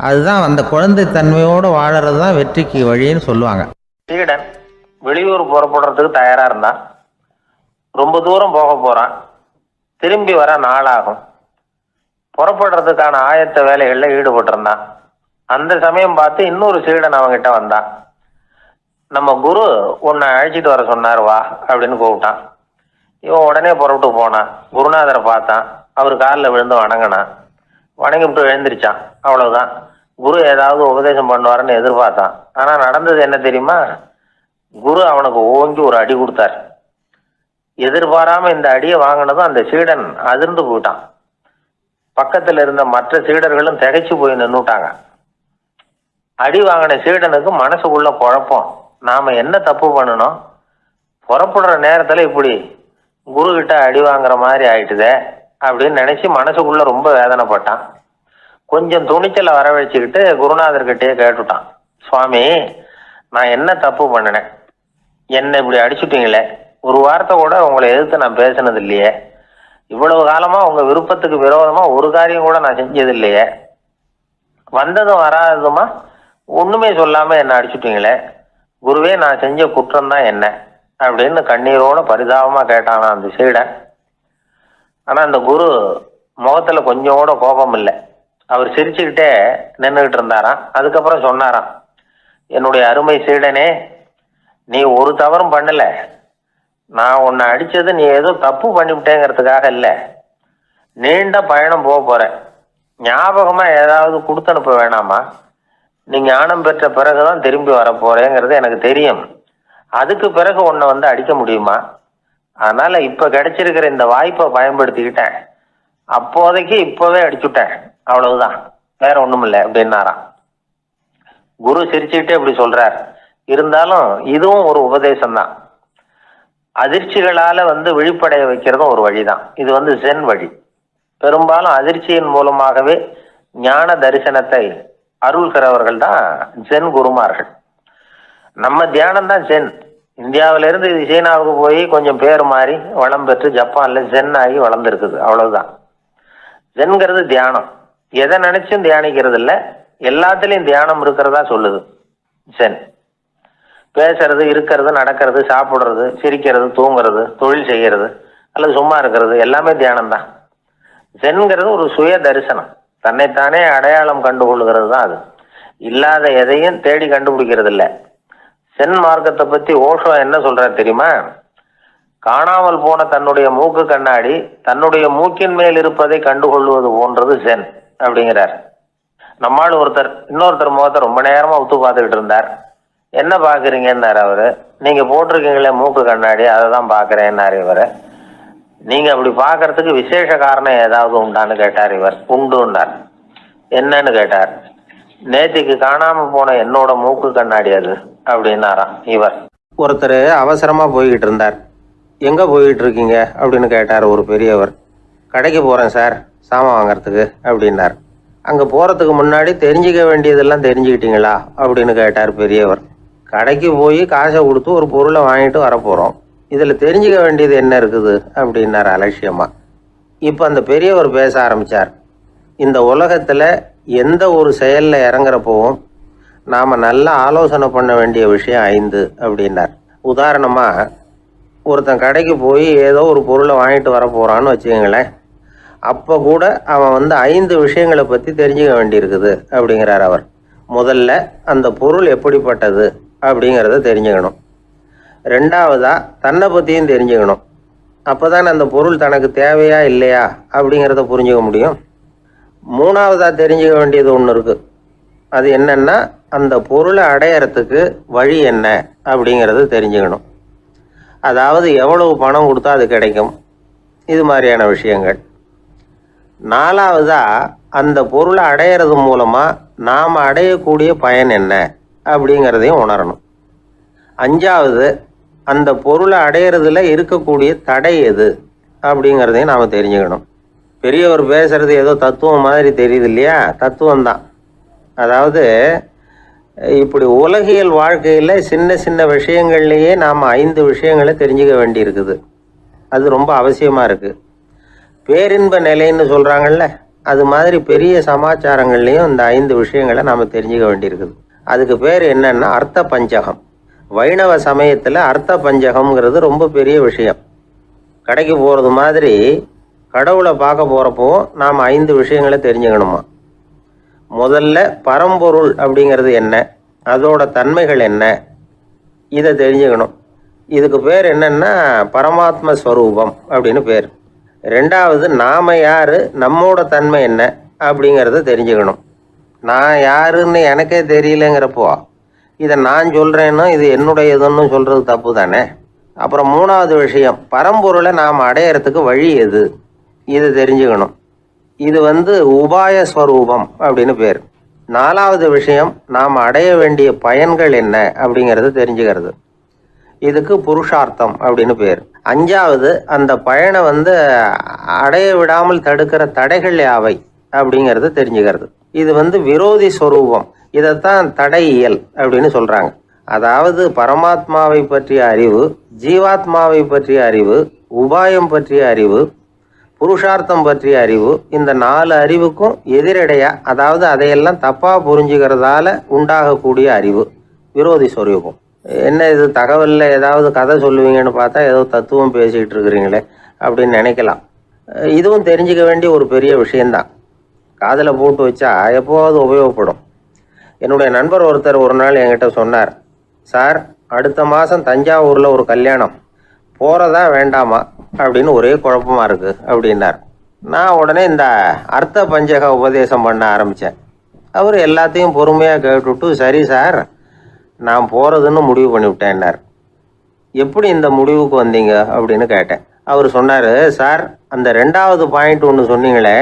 அதுதான் அந்த குழந்தைத்தன்மையோடு வாழறது தான் வெற்றிக்கு வழின்னு சொல்லுவாங்க. சீடன் வெளியூர் புறப்படுறதுக்கு தயாராக இருந்தான். ரொம்ப தூரம் போக போகிறான், திரும்பி வர நாளாகும். புறப்படுறதுக்கான ஆயத்த வேலைகளில் ஈடுபட்டிருந்தான். அந்த சமயம் பார்த்து இன்னொரு சீடன் அவங்கிட்ட வந்தான். நம்ம குரு உன்னை அழைச்சிட்டு வர சொன்னார் வா அப்படின்னு கூப்பிட்டான். இவன் உடனே புறப்பட்டு போனான். குருநாதரை பார்த்தான், அவர் காலில் விழுந்து வணங்கினான். வணங்கிவிட்டு எழுந்திரிச்சான். அவ்வளவுதான். குரு ஏதாவது உபதேசம் பண்ணுவாருன்னு எதிர்பார்த்தான். ஆனால் நடந்தது என்ன தெரியுமா? குரு அவனுக்கு ஓங்கி ஒரு அடி கொடுத்தார். எதிர்பாராம இந்த அடியை வாங்கினதும் அந்த சீடன் அதிர்ந்து போயிட்டான். பக்கத்தில் இருந்த மற்ற சீடர்களும் திகைச்சு போய் நின்றுட்டாங்க. அடி வாங்கின சீடனுக்கு மனசுக்குள்ள குழப்பம், நாம என்ன தப்பு பண்ணணும், புறப்படுற நேரத்துல இப்படி குரு கிட்ட அடி வாங்குற மாதிரி ஆயிட்டுதே அப்படின்னு நினைச்சு மனசுக்குள்ள ரொம்ப வேதனைப்பட்டான். கொஞ்சம் துணிச்சலை வரவழைச்சுக்கிட்டு குருநாதர்கிட்டயே கேட்டுட்டான், சுவாமி நான் என்ன தப்பு பண்ணினேன், என்னை இப்படி அடிச்சுட்டீங்களே, ஒரு வார்த்தை கூட உங்களை எதிர்த்து நான் பேசினது இல்லையே, இவ்வளவு காலமா உங்க விருப்பத்துக்கு விரோதமா ஒரு காரியம் கூட நான் செஞ்சது இல்லையே, வந்ததும் வராததுமா ஒண்ணுமே சொல்லாம என்ன அடிச்சுட்டீங்களே, குருவே நான் செஞ்ச குற்றம் தான் என்ன அப்படின்னு கண்ணீரோட பரிதாபமா கேட்டானா அந்த சீடன். ஆனா அந்த குரு முகத்துல கொஞ்சம் கூட கோபம் இல்லை. அவர் சிரிச்சுக்கிட்டே நின்றுகிட்டு இருந்தாராம். அதுக்கப்புறம் சொன்னாராம், என்னுடைய அருமை சீடனே, நீ ஒரு தவறும் பண்ணல, நான் உன்னை அடிச்சது நீ ஏதோ தப்பு பண்ணிவிட்டேங்கிறதுக்காக இல்லை, நீண்ட பயணம் போக போற, ஞாபகமா ஏதாவது கொடுத்து அனுப்ப வேணாமா, நீ ஞானம் பெற்ற பிறகுதான் திரும்பி வர போறேங்கிறது எனக்கு தெரியும், அதுக்கு பிறகு உன்னை வந்து அடிக்க முடியுமா, அதனால இப்ப கிடைச்சிருக்கிற இந்த வாய்ப்பை பயன்படுத்திக்கிட்டேன், அப்போதைக்கு இப்பவே அடிச்சுட்டேன், அவ்வளவுதான், வேற ஒண்ணும் இல்லை அப்படின்னாராம். குரு சிரிச்சுக்கிட்டே இப்படி சொல்றார், இருந்தாலும் இதுவும் ஒரு உபதேசம்தான். அதிர்ச்சிகளால விழிப்படைய வைக்கிறதும் ஒரு வழிதான். இது ஜென் வழி. பெரும்பாலும் அதிர்ச்சியின் மூலமாகவே ஞான தரிசனத்தை அருள்கிறவர்கள் தான் ஜென் குருமார்கள். நம்ம தியானம் தான் ஜென். இந்தியாவிலிருந்து இது சீனாவுக்கு போய் கொஞ்சம் பேர் மாறி வளம் பெற்று ஜப்பான்ல ஜென் ஆகி வளர்ந்துருக்குது, அவ்வளவுதான். ஜென்கிறது தியானம். எதை நினைச்சும் தியானிக்கிறது இல்லை, எல்லாத்துலயும் தியானம் இருக்கிறதா சொல்லுது ஜென். பேசுறது, இருக்கிறது, நடக்கிறது, சாப்பிடுறது, சிரிக்கிறது, தூங்குறது, தொழில் செய்யறது அல்லது சும்மா இருக்கிறது எல்லாமே தியானம் தான். ஜென்கிறது ஒரு சுய தரிசனம், தன்னைத்தானே அடையாளம் கண்டுகொள்ளுகிறது தான் அது. இல்லாத எதையும் தேடி கண்டுபிடிக்கிறது இல்லை. ஜென் மார்க்கத்தை பத்தி ஓஷோ என்ன சொல்றாரு தெரியுமா? காணாமல் போன தன்னுடைய மூக்கு கண்ணாடி தன்னுடைய மூக்கின் மேல் இருப்பதை கண்டுகொள்வது போன்றது ஜென் அப்படிங்கிறார். நம்மால் இன்னொருத்தர் முகத்தை ரொம்ப நேரமா உத்து பார்த்துக்கிட்டு இருந்தார். என்ன பாக்குறீங்கன்னாரு அவரு. நீங்க போட்டிருக்கீங்களே மூக்கு கண்ணாடி, அதை தான் பாக்குறேன்னாரு இவரு. நீங்க அப்படி பாக்குறதுக்கு விசேஷ காரணம் ஏதாவது உண்டான்னு கேட்டார் இவர். உண்டுன்னார். என்னன்னு கேட்டார். நேத்திக்கு காணாம போன என்னோட மூக்கு கண்ணாடி அது அப்படின்னாராம் இவர். ஒருத்தர் அவசரமா போய்கிட்டு இருந்தார். எங்க போய்கிட்டு இருக்கீங்க அப்படின்னு கேட்டார் ஒரு பெரியவர். கடைக்கு போறேன் சார், சாமான் வாங்கறதுக்கு அப்படின்னார். அங்க போறதுக்கு முன்னாடி தெரிஞ்சுக்க வேண்டியதெல்லாம் தெரிஞ்சுக்கிட்டீங்களா அப்படின்னு கேட்டார் பெரியவர். கடைக்கு போய் காசை கொடுத்து ஒரு பொருளை வாங்கிட்டு வரப்போறோம், இதுல தெரிஞ்சுக்க வேண்டியது என்ன இருக்குது அப்படின்னார் அலட்சியமா. இப்ப அந்த பெரியவர் பேச ஆரம்பிச்சார். இந்த உலகத்துல எந்த ஒரு செயல்ல இறங்குறப்பவும் நாம நல்லா ஆலோசனை பண்ண வேண்டிய விஷயம் 5 அப்படின்னார். உதாரணமா, ஒருத்தன் கடைக்கு போய் ஏதோ ஒரு பொருளை வாங்கிட்டு வர போறான்னு வச்சுக்கோங்களேன். அப்போ கூட அவன் 5 விஷயங்களை பற்றி தெரிஞ்சுக்க வேண்டியிருக்குது அப்படிங்கிறார் அவர். முதல்ல அந்த பொருள் எப்படிப்பட்டது அப்படிங்கிறத தெரிஞ்சுக்கணும். ரெண்டாவதா தன்னை பற்றியும் தெரிஞ்சுக்கணும். அப்போ தான் அந்த பொருள் தனக்கு தேவையா இல்லையா அப்படிங்கிறத புரிஞ்சுக்க முடியும். மூணாவதா தெரிஞ்சுக்க வேண்டியது ஒன்று இருக்குது. அது என்னன்னா, அந்த பொருளை அடையறதுக்கு வழி என்ன அப்படிங்கிறத தெரிஞ்சுக்கணும். அதாவது எவ்வளவு பணம் கொடுத்தா அது கிடைக்கும், இது மாதிரியான விஷயங்கள். நாலாவதா அந்த பொருளை அடையிறது மூலமா நாம் அடையக்கூடிய பயன் என்ன அப்படிங்கிறதையும் உணரணும். அஞ்சாவது, அந்த பொருளை அடையிறதுல இருக்கக்கூடிய தடை எது அப்படிங்கிறதையும் நாம் தெரிஞ்சுக்கணும். பெரியவர் பேசுறது ஏதோ தத்துவம் மாதிரி தெரியுது இல்லையா? தத்துவம் தான். அதாவது இப்படி உலகியல் வாழ்க்கையில் சின்ன சின்ன விஷயங்கள்லேயே நாம் 5 விஷயங்களை தெரிஞ்சுக்க வேண்டி இருக்குது. அது ரொம்ப அவசியமாக இருக்குது. பேரின்ப நிலைன்னு சொல்கிறாங்கல்ல, அது மாதிரி பெரிய சமாச்சாரங்கள்லேயும் இந்த 5 விஷயங்களை நாம் தெரிஞ்சுக்க வேண்டியிருக்குது. அதுக்கு பேர் என்னன்னா அர்த்த பஞ்சகம். வைணவ சமயத்தில் அர்த்த பஞ்சகம்ங்கிறது ரொம்ப பெரிய விஷயம். கடைக்கு போகிறது மாதிரி கடவுளை பார்க்க போகிறப்போ நாம் 5 விஷயங்களை தெரிஞ்சுக்கணுமா. முதல்ல பரம்பொருள் அப்படிங்கிறது என்ன, அதோட தன்மைகள் என்ன, இதை தெரிஞ்சுக்கணும். இதுக்கு பேர் என்னன்னா பரமாத்ம ஸ்வரூபம் அப்படின்னு பேர். ரெண்டாவது, நாம யாரு, நம்மோட தன்மை என்ன அப்படிங்கிறத தெரிஞ்சுக்கணும். நான் யாருன்னு எனக்கே தெரியலங்கிறப்போ இதை நான் சொல்றேன்னு இது என்னுடையதுன்னு சொல்றது தப்பு தானே. அப்புறம் மூணாவது விஷயம், பரம்பொருளை நாம் அடையறதுக்கு வழி எது, இது தெரிஞ்சுக்கணும். இது உபாய ஸ்வரூபம் அப்படின்னு பேர். நாலாவது விஷயம், நாம் அடைய வேண்டிய பயன்கள் என்ன அப்படிங்கிறது தெரிஞ்சுக்கிறது. இதுக்கு புருஷார்த்தம் அப்படின்னு பேர். அஞ்சாவது, அந்த பயனை அடைய விடாமல் தடுக்கிற தடைகள் யாவை அப்படிங்கிறது தெரிஞ்சுக்கிறது. இது விரோதி ஸ்வரூபம். இதைத்தான் தடையியல் அப்படின்னு சொல்றாங்க. அதாவது பரமாத்மாவை பற்றிய அறிவு, ஜீவாத்மாவை பற்றிய அறிவு, உபாயம் பற்றிய அறிவு, புருஷார்த்தம் பற்றிய அறிவு, இந்த 4 அறிவுக்கும் எதிரடையா, அதாவது அதையெல்லாம் தப்பா புரிஞ்சுக்கிறதால உண்டாகக்கூடிய அறிவு விரோதி ஸ்வரூபம். என்ன இது தகவல்ல ஏதாவது கதை சொல்லுவீங்கன்னு பார்த்தா ஏதோ தத்துவம் பேசிக்கிட்டு இருக்கிறீங்களே அப்படின்னு நினைக்கலாம். இதுவும் தெரிஞ்சுக்க வேண்டிய ஒரு பெரிய விஷயம்தான். காதில் போட்டு வச்சா எப்போவாவது உபயோகப்படும். என்னுடைய நண்பர் ஒருத்தர் ஒரு நாள் என்கிட்ட சொன்னார், சார் அடுத்த மாதம் தஞ்சாவூரில் ஒரு கல்யாணம், போகிறதா வேண்டாமா அப்படின்னு ஒரே குழப்பமா இருக்கு அப்படின்னார். நான் உடனே இந்த அர்த்த பஞ்சக உபதேசம் பண்ண ஆரம்பித்தேன். அவர் எல்லாத்தையும் பொறுமையாக கேட்டுவிட்டு, சரி சார் நான் போகிறதுன்னு முடிவு பண்ணிவிட்டேன்னார். எப்படி இந்த முடிவுக்கு வந்தீங்க அப்படின்னு கேட்டேன். அவர் சொன்னார், சார் அந்த 2வது பாயிண்ட் ஒன்று சொன்னீங்களே,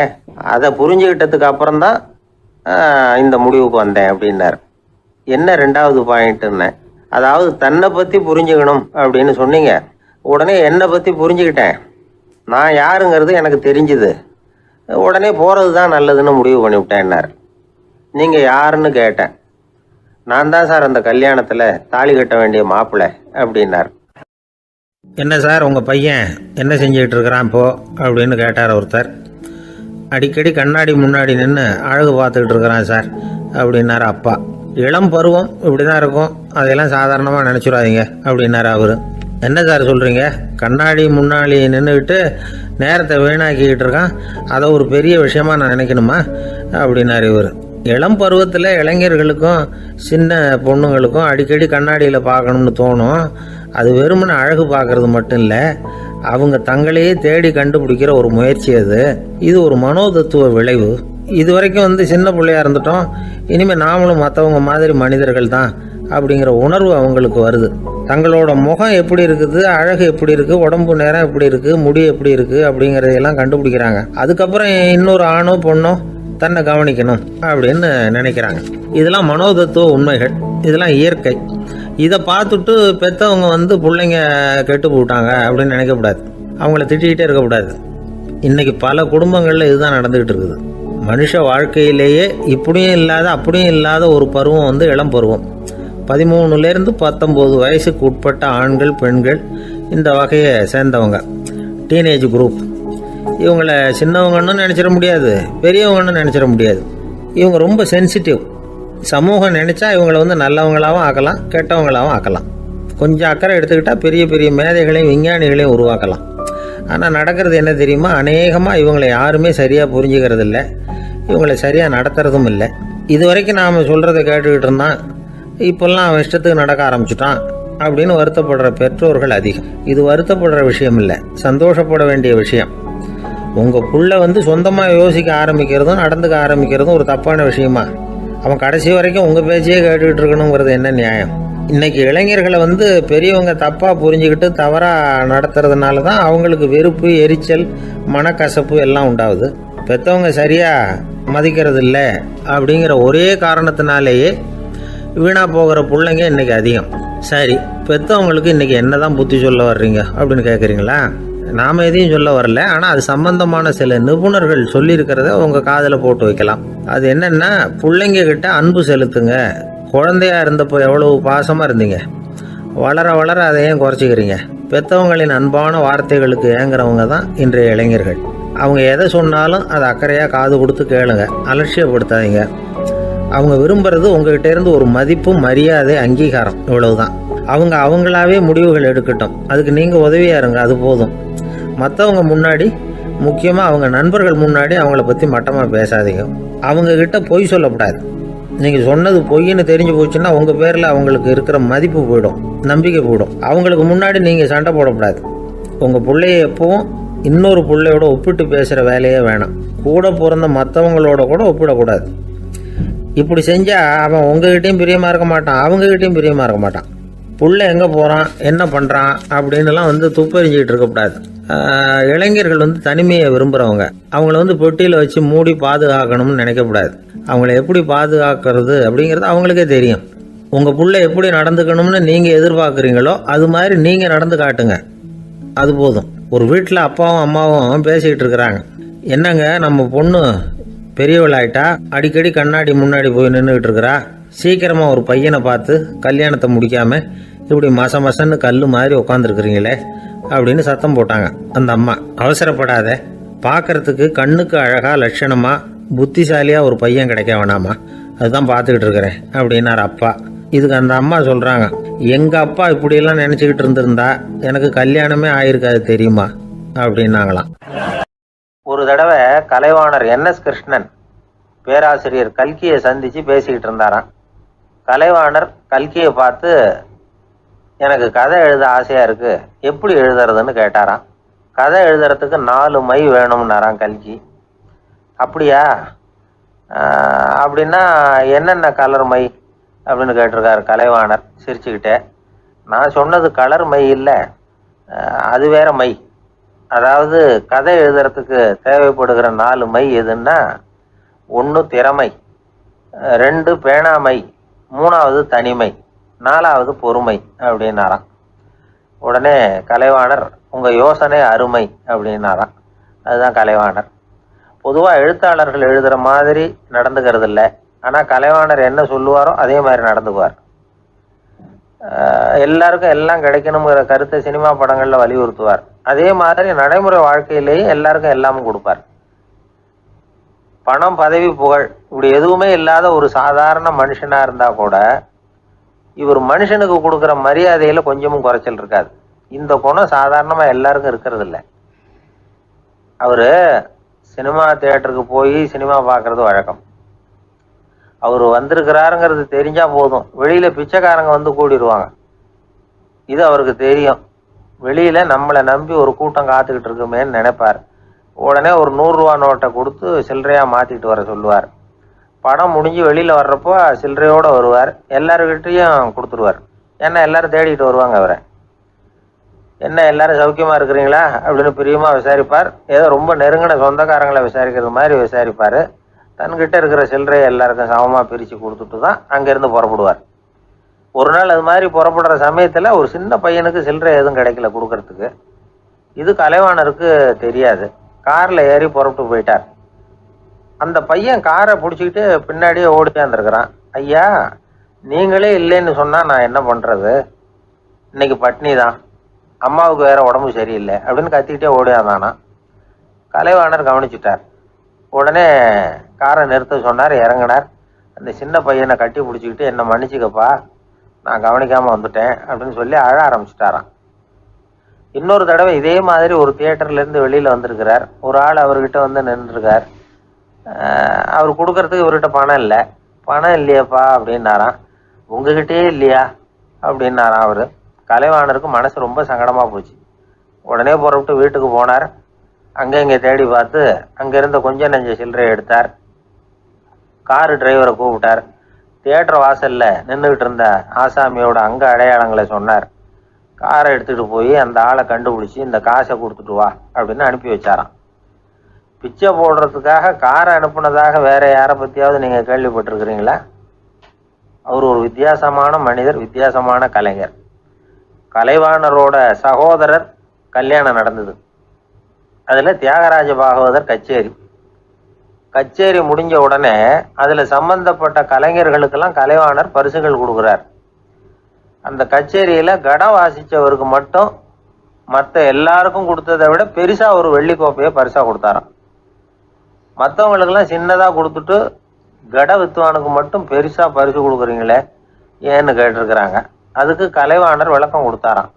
அதை புரிஞ்சுக்கிட்டதுக்கு அப்புறம்தான் இந்த முடிவுக்கு வந்தேன் அப்படின்னார். என்ன 2வது பாயிண்ட்டுன்னு? அதாவது தன்னை பற்றி புரிஞ்சுக்கணும் அப்படின்னு சொன்னீங்க. உடனே என்னை பற்றி புரிஞ்சுக்கிட்டேன். நான் யாருங்கிறது எனக்கு தெரிஞ்சுது. உடனே போகிறது தான் நல்லதுன்னு முடிவு பண்ணிவிட்டேன்னார். நீங்கள் யாருன்னு கேட்டேன். நான் தான் சார் அந்த கல்யாணத்தில் தாலி கட்ட வேண்டிய மாப்பிள்ளை அப்படின்னார். என்ன சார் உங்கள் பையன் என்ன செஞ்சுக்கிட்டு இருக்கிறான் இப்போ அப்படின்னு கேட்டார் ஒருத்தர். அடிக்கடி கண்ணாடி முன்னாடி நின்று அழகு பார்த்துக்கிட்டு இருக்கிறான் சார் அப்படின்னாரு அப்பா. இளம் பருவம் இப்படி தான் இருக்கும், அதையெல்லாம் சாதாரணமாக நினச்சிடாதீங்க அப்படின்னாரு அவர். என்ன சார் சொல்கிறீங்க, கண்ணாடி முன்னாடி நின்றுக்கிட்டு நேரத்தை வீணாக்கிக்கிட்டு இருக்கான், அதை ஒரு பெரிய விஷயமா நான் நினைக்கணுமா அப்படின்னாரு இவர். இளம் பருவத்தில் இளைஞர்களுக்கும் சின்ன பொண்ணுங்களுக்கும் அடிக்கடி கண்ணாடியில் பார்க்கணும்னு தோணும். அது வெறுமனே அழகு பார்க்கறது மட்டும் இல்லை, அவங்க தங்களையே தேடி கண்டுபிடிக்கிற ஒரு முயற்சி அது. இது ஒரு மனோதத்துவ விளைவு. இது வரைக்கும் சின்ன பிள்ளையா இருந்துட்டோம், இனிமேல் நாமளும் மற்றவங்க மாதிரி மனிதர்கள் தான் அப்படிங்கிற உணர்வு அவங்களுக்கு வருது. தங்களோட முகம் எப்படி இருக்குது, அழகு எப்படி இருக்குது, உடம்பு நேரம் எப்படி இருக்குது, முடி எப்படி இருக்குது அப்படிங்கிறதையெல்லாம் கண்டுபிடிக்கிறாங்க. அதுக்கப்புறம் இன்னொரு ஆணோ பொண்ணோ தன்னை கவனிக்கணும் அப்படின்னு நினைக்கிறாங்க. இதெல்லாம் மனோதத்துவ உண்மைகள், இதெல்லாம் இயற்கை. இதை பார்த்துட்டு பெற்றவங்க பிள்ளைங்க கெட்டு போட்டாங்க அப்படின்னு நினைக்கக்கூடாது, அவங்கள திட்டிகிட்டே இருக்கக்கூடாது. இன்றைக்கி பல குடும்பங்களில் இதுதான் நடந்துக்கிட்டு இருக்குது. மனுஷ வாழ்க்கையிலேயே இப்படியும் இல்லாத அப்படியும் இல்லாத ஒரு பருவம் இளம் பருவம். 13லேருந்து 19 வயசுக்கு உட்பட்ட ஆண்கள் பெண்கள் இந்த வகையை சேர்ந்தவங்க, டீனேஜ் குரூப். இவங்களை சின்னவங்கன்னு நினச்சிட முடியாது, பெரியவங்கன்னு நினச்சிட முடியாது. இவங்க ரொம்ப சென்சிட்டிவ். சமூகம் நினச்சா இவங்களை நல்லவங்களாகவும் ஆக்கலாம், கெட்டவங்களாகவும் ஆக்கலாம். கொஞ்சம் அக்கறை எடுத்துக்கிட்டால் பெரிய பெரிய மேதைகளையும் விஞ்ஞானிகளையும் உருவாக்கலாம். ஆனால் நடக்கிறது என்ன தெரியுமா, அநேகமாக இவங்களை யாருமே சரியாக புரிஞ்சுக்கிறது இல்லை, இவங்களை சரியாக நடத்துறதும் இல்லை. இது வரைக்கும் நாம் சொல்கிறத கேட்டுக்கிட்டு இருந்தான், இப்போல்லாம் அவன் இஷ்டத்துக்கு நடக்க ஆரம்பிச்சுட்டான் அப்படின்னு வருத்தப்படுற பெற்றோர்கள் அதிகம். இது வருத்தப்படுற விஷயம் இல்லை, சந்தோஷப்பட வேண்டிய விஷயம். உங்கள் புள்ள சொந்தமாக யோசிக்க ஆரம்பிக்கிறதும் நடந்துக்க ஆரம்பிக்கிறதும் ஒரு தப்பான விஷயமா? அவன் கடைசி வரைக்கும் உங்கள் பேச்சையே கேட்டுக்கிட்டு இருக்கணுங்கிறது என்ன நியாயம்? இன்றைக்கி இளைஞர்களை பெரியவங்க தப்பாக புரிஞ்சுக்கிட்டு தவறாக நடத்துறதுனால தான் அவங்களுக்கு வெறுப்பு, எரிச்சல், மனக்கசப்பு எல்லாம் உண்டாகுது. பெற்றவங்க சரியாக மதிக்கிறது இல்லை அப்படிங்கிற ஒரே காரணத்தினாலேயே வீணாக போகிற பிள்ளைங்க இன்றைக்கி அதிகம். சரி, பெற்றவங்களுக்கு இன்றைக்கி என்ன தான் புத்தி சொல்ல வர்றீங்க அப்படின்னு கேட்குறீங்களா? நாம் எதையும் சொல்ல வரல, ஆனால் அது சம்பந்தமான சில நிபுணர்கள் சொல்லியிருக்கிறத உங்கள் காதில் போட்டு வைக்கலாம். அது என்னென்னா, பிள்ளைங்க கிட்ட அன்பு செலுத்துங்க. குழந்தையா இருந்தப்போ எவ்வளவு பாசமாக இருந்தீங்க, வளர வளர அதை ஏன் குறைச்சிக்கிறீங்க? பெற்றவங்களின் அன்பான வார்த்தைகளுக்கு ஏங்குறவங்க தான் இன்றைய இளைஞர்கள். அவங்க எதை சொன்னாலும் அதை அக்கறையாக காது கொடுத்து கேளுங்க, அலட்சியப்படுத்தாதீங்க. அவங்க விரும்புறது உங்ககிட்ட இருந்து ஒரு மதிப்பு, மரியாதை, அங்கீகாரம், இவ்வளவுதான். அவங்க அவங்களாவே முடிவுகள் எடுக்கட்டும், அதுக்கு நீங்கள் உதவியாக இருங்க, அது போதும். மற்றவங்க முன்னாடி, முக்கியமாக அவங்க நண்பர்கள் முன்னாடி அவங்கள பற்றி மட்டமாக பேசாதீங்க. அவங்கக்கிட்ட பொய் சொல்லக்கூடாது. நீங்கள் சொன்னது பொய்ன்னு தெரிஞ்சு போச்சுன்னா உங்கள் பேரில் அவங்களுக்கு இருக்கிற மதிப்பு போயிடும், நம்பிக்கை போயிடும். அவங்களுக்கு முன்னாடி நீங்கள் சண்டை போடக்கூடாது. உங்கள் பிள்ளைய எப்பவும் இன்னொரு பிள்ளையோட ஒப்பிட்டு பேசுகிற வேலையே வேணாம். கூட பிறந்த மற்றவங்களோட கூட ஒப்பிடக்கூடாது. இப்படி செஞ்சால் அவன் உங்ககிட்டையும் பிரியமாக இருக்க மாட்டான், அவங்ககிட்டையும் பிரியமாக இருக்க மாட்டான். புள்ள எங்கே போகிறான், என்ன பண்ணுறான் அப்படின்னுலாம் துப்பறிஞ்சிக்கிட்டு இருக்கக்கூடாது. இளைஞர்கள் தனிமையை விரும்புகிறவங்க. அவங்கள பெட்டியில் வச்சு மூடி பாதுகாக்கணும்னு நினைக்கக்கூடாது. அவங்கள எப்படி பாதுகாக்கிறது அப்படிங்கிறது அவங்களுக்கே தெரியும். உங்கள் புள்ள எப்படி நடந்துக்கணும்னு நீங்கள் எதிர்பார்க்குறீங்களோ அது மாதிரி நீங்கள் நடந்து காட்டுங்க, அது போதும். ஒரு வீட்டில் அப்பாவும் அம்மாவும் பேசிக்கிட்டு இருக்கிறாங்க. என்னங்க, நம்ம பொண்ணு பெரியவளாயிட்டா, அடிக்கடி கண்ணாடி முன்னாடி போய் நின்றுக்கிட்டு இருக்கிறா, சீக்கிரமாக ஒரு பையனை பார்த்து கல்யாணத்தை முடிக்காமல் இப்படி மசன்னு கல் மாதிரி உட்காந்துருக்குறீங்களே அப்படின்னு சத்தம் போட்டாங்க அந்த அம்மா. அவசரப்படாத, பார்க்கறதுக்கு கண்ணுக்கு அழகாக லட்சணமாக புத்திசாலியாக ஒரு பையன் கிடைக்க வேணாமா, அதுதான் பார்த்துக்கிட்டு இருக்கிறேன் அப்படின்னார் அப்பா. இதுக்கு அந்த அம்மா சொல்கிறாங்க, எங்கள் அப்பா இப்படியெல்லாம் நினச்சிக்கிட்டு இருந்திருந்தா எனக்கு கல்யாணமே ஆயிருக்காது தெரியுமா அப்படின்னாங்களாம். ஒரு தடவை கலைவாணர் NS கிருஷ்ணன் பேராசிரியர் கல்கியை சந்தித்து பேசிக்கிட்டு இருந்தாராம். கலைவாணர் கல்கியை பார்த்து, எனக்கு கதை எழுத ஆசையாக இருக்குது, எப்படி எழுதுறதுன்னு கேட்டாராம். கதை எழுதுறதுக்கு 4 மை வேணும்னாராம் கல்கி. அப்படியா, அப்படின்னா என்னென்ன கலர் மை அப்படின்னு கேட்டிருக்காரு கலைவாணர் சிரிச்சுக்கிட்டே. நான் சொன்னது கலர் மை இல்லை, அது வேற மை. அதாவது கதை எழுதுறதுக்கு தேவைப்படுகிற 4 மை எதுன்னா, 1 திறமை, 2 பேணாமை, 3வது தனிமை 4வது பொறுமை அப்படின்னாராம். உடனே கலைவாணர் உங்கள் யோசனை அருமை அப்படின்னாராம். அதுதான் கலைவாணர். பொதுவாக எழுத்தாளர்கள் எழுதுகிற மாதிரி நடந்துக்கிறது இல்லை. ஆனால் கலைவாணர் என்ன சொல்லுவாரோ அதே மாதிரி நடந்துக்குவார். எல்லாருக்கும் எல்லாம் கிடைக்கணுங்கிற கருத்தை சினிமா படங்களில் வலியுறுத்துவார். அதே மாதிரி நடைமுறை வாழ்க்கையிலேயே எல்லாருக்கும் எல்லாமும் கொடுப்பார். பணம், பதவி, புகழ் இப்படி எதுவுமே இல்லாத ஒரு சாதாரண மனுஷனாக இருந்தால் கூட இவர் மனுஷனுக்கு கொடுக்குற மரியாதையில் கொஞ்சமும் குறைச்சல் இருக்காது. இந்த குணம் சாதாரணமாக எல்லாருக்கும் இருக்கிறது இல்லை. அவர் சினிமா தியேட்டருக்கு போய் சினிமா பார்க்குறது வழக்கம். அவர் வந்திருக்கிறாருங்கிறது தெரிஞ்சால் போதும், வெளியில் பிச்சைக்காரங்க வந்து கூடிடுவாங்க. இது அவருக்கு தெரியும். வெளியில் நம்மளை நம்பி ஒரு கூட்டம் காத்துக்கிட்டு இருக்குமேன்னு நினைப்பார். உடனே ஒரு 100 ரூபா நோட்டை கொடுத்து சில்லறையாக மாற்றிட்டு வர சொல்லுவார். படம் முடிஞ்சு வெளியில் வர்றப்போ சில்லறையோடு வருவார். எல்லாருக்கிட்டையும் கொடுத்துருவார். ஏன்னா எல்லோரும் தேடிட்டு வருவாங்க அவரை. என்ன எல்லாரும் சௌக்கியமாக இருக்கிறீங்களா அப்படின்னு பிரியமாக விசாரிப்பார். ஏதோ ரொம்ப நெருங்கின சொந்தக்காரங்களை விசாரிக்கிறது மாதிரி விசாரிப்பார். தன்கிட்ட இருக்கிற சில்லறையை எல்லாருக்கும் சமமாக பிரித்து கொடுத்துட்டு தான் அங்கேருந்து புறப்படுவார். ஒரு நாள் அது மாதிரி புறப்படுற சமயத்தில் ஒரு சின்ன பையனுக்கு சில்லறை எதுவும் கிடைக்கல கொடுக்கறதுக்கு. இது கலைவாணருக்கு தெரியாது. காரில் ஏறி புறப்பட்டு போயிட்டார். அந்த பையன் காரை பிடிச்சிக்கிட்டு பின்னாடியே ஓடியாந்துருக்கிறான். ஐயா, நீங்களே இல்லைன்னு சொன்னால் நான் என்ன பண்ணுறது? இன்னைக்கு பட்னி தான், அம்மாவுக்கு வேற உடம்பு சரியில்லை அப்படின்னு கத்திக்கிட்டே ஓடியாந்தானா. கலைவாணர் கவனிச்சுட்டார். உடனே காரை நிறுத்த சொன்னார். இறங்கினார். அந்த சின்ன பையனை கட்டி பிடிச்சிக்கிட்டு என்னை மன்னிச்சுக்கப்பா, நான் கவனிக்காமல் வந்துட்டேன் அப்படின்னு சொல்லி அழ ஆரம்பிச்சிட்டாராம். இன்னொரு தடவை இதே மாதிரி ஒரு தியேட்டர்லேருந்து வெளியில் வந்திருக்கிறார். ஒரு ஆள் அவர்கிட்ட வந்து நின்றுருக்கார். அவர் கொடுக்கறதுக்கு இவர்கிட்ட பணம் இல்லை. பணம் இல்லையாப்பா அப்படின்னாராம். உங்ககிட்டயே இல்லையா அப்படின்னாராம் அவர். கலைவாணருக்கு மனசு ரொம்ப சங்கடமாக போச்சு. உடனே புறப்பட்டு வீட்டுக்கு போனார். அங்கே இங்கே தேடி பார்த்து அங்கே இருந்த கொஞ்சம் நெஞ்ச சில்லறையை எடுத்தார். காரு டிரைவரை கூப்பிட்டார். தியேட்டர் வாசலில் நின்றுக்கிட்டு இருந்த ஆசாமியோட அங்க அடையாளங்களை சொன்னார். காரை எடுத்துகிட்டு போய் அந்த ஆளை கண்டுபிடிச்சி இந்த காசை கொடுத்துட்டு வா அப்படின்னு அனுப்பி வச்சாராம். பிச்சை போடுறதுக்காக காரை அனுப்புனதாக வேற யாரை பற்றியாவது நீங்கள் கேள்விப்பட்டிருக்கிறீங்களா? அவர் ஒரு வித்தியாசமான மனிதர், வித்தியாசமான கலைஞர். கலைவாணரோட சகோதரர் கல்யாணம் நடந்தது. அதில் தியாகராஜ பாகவதர் கச்சேரி முடிஞ்ச உடனே அதில் சம்பந்தப்பட்ட கலைஞர்களுக்கெல்லாம் கலைவாணர் பரிசுகள் கொடுக்குறார். அந்த கச்சேரியில் கடம் வாசித்தவருக்கு மட்டும் மற்ற எல்லாருக்கும் கொடுத்ததை விட பெருசாக ஒரு வெள்ளி கோப்பையை பரிசாக கொடுத்தாராம். மற்றவங்களுக்கெல்லாம் சின்னதாக கொடுத்துட்டு கட வித்துவானுக்கு மட்டும் பெருசாக பரிசு கொடுக்குறீங்களே ஏன்னு கேட்டிருக்கிறாங்க. அதுக்கு கலைவாணர் விளக்கம் கொடுத்தாராம்.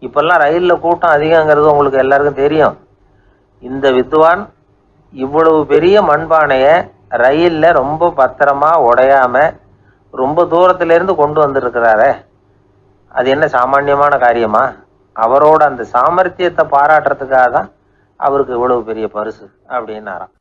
இப்பெல்லாம் ரயிலில் கூட்டம் அதிகங்கிறது உங்களுக்கு எல்லாருக்கும் தெரியும். இந்த வித்வான் இவ்வளவு பெரிய மண்பானையை ரயிலில் ரொம்ப பத்திரமா உடையாம ரொம்ப தூரத்திலேருந்து கொண்டு வந்திருக்கிறாரே, அது என்ன சாமானியமான காரியமா? அவரோட அந்த சாமர்த்தியத்தை பாராட்டுறதுக்காக தான் அவருக்கு இவ்வளவு பெரிய பரிசு அப்படின்னாராம்.